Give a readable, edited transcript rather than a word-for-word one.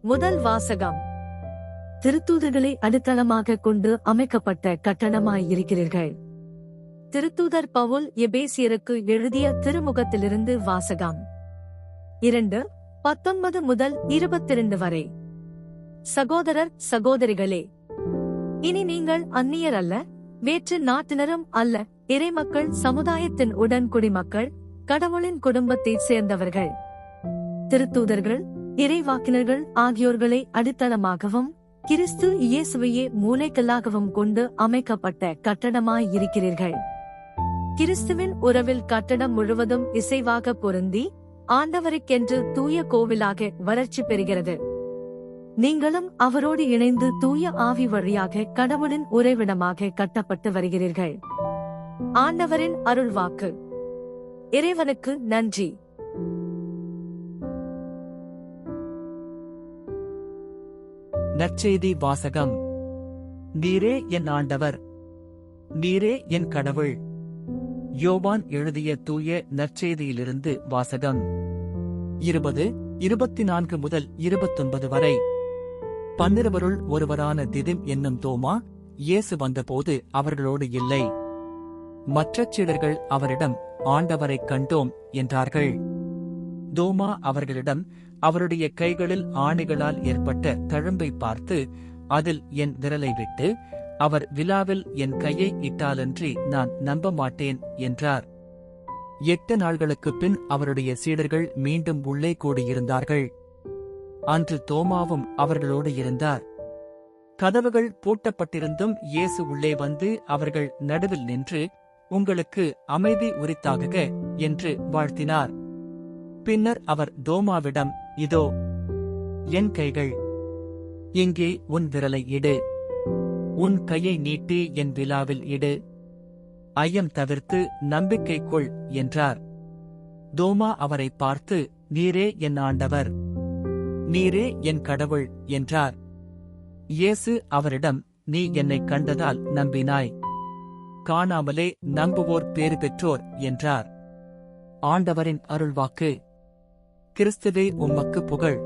முதல் வாசகம். திருத்தூதர்களை அடித்தளமாக கொண்டு அமைக்கப்பட்ட கட்டணமாயிருக்கிறீர்கள். திருத்தூதர் பவுல் எபேசியருக்கு எழுதிய திருமுகத்திலிருந்து வாசகம். 2:19 முதல் 22 வரை. சகோதரர் சகோதரிகளே, இனி நீங்கள் அந்நியர் அல்ல, வேற்று நாட்டினரும் அல்ல, இறைமக்கள் சமுதாயத்தின் உடன்குடிமக்கள், கடவுளின் குடும்பத்தைச் சேர்ந்தவர்கள். திருத்தூதர்கள், இறைவாக்கினர்கள் ஆகியோர்களை அடித்தளமாகவும் கிறிஸ்து இயேசுவையே மூலைக்கல்லாகவும் கொண்டு அமைக்கப்பட்ட கட்டடமாயிருக்கிறீர்கள். கிறிஸ்துவின் உறவில் கட்டடம் முழுவதும் இசைவாக பொருந்தி ஆண்டவருக்கென்று தூய கோவிலாக வளர்ச்சி பெறுகிறது. நீங்களும் அவரோடு இணைந்து தூய ஆவி வழியாக கடவுளின் உறைவிடமாக கட்டப்பட்டு வருகிறீர்கள். ஆண்டவரின் அருள்வாக்கு. இறைவனுக்கு நன்றி. நற்செய்தி வாசகம். நீரே என் ஆண்டவர், நீரே என் கடவுள். யோவான் எழுதிய தூய நற்செய்தியிலிருந்து வாசகம். 20:24 முதல் 29 வரை. 12 ஒருவரான திதிம் என்னும் தோமா இயேசு வந்தபோது அவர்களோடு இல்லை. மற்ற சீடர்கள் அவரிடம், ஆண்டவரைக் கண்டோம் என்றார்கள். தோமா அவர்களிடம், அவருடைய கைகளில் ஆணிகளால் ஏற்பட்ட தழும்பை பார்த்து, அதில் என் விரலை விட்டு அவர் விலாவில் என் கையை இட்டாலன்றி நான் நம்ப மாட்டேன் என்றார். 8 நாள்களுக்குப் பின் அவருடைய சீடர்கள் மீண்டும் உள்ளே கூடியிருந்தார்கள். அன்று தோமாவும் அவர்களோடு இருந்தார். கதவுகள் பூட்டப்பட்டிருந்தும் இயேசு உள்ளே வந்து அவர்கள் நடுவில் நின்று, உங்களுக்கு அமைதி உரித்தாகுக என்று வாழ்த்தினார். பின்னர் அவர் தோமாவிடம், இதோ என் கைகள், இங்கே உன் விரலை இடு, உன் கையை நீட்டி என் விலாவில் இடு, ஐயம் தவிர்த்து நம்பிக்கை கொள் என்றார். தோமா அவரை பார்த்து, நீரே என் ஆண்டவர், நீரே என் கடவுள் என்றார். இயேசு அவரிடம், நீ என்னைக் கண்டதால் நம்பினாய், காணாமலே நம்புவோர் பேறு பெற்றோர் என்றார். ஆண்டவரின் அருள்வாக்கு. கிறிஸ்துவே உமக்கு புகழ்.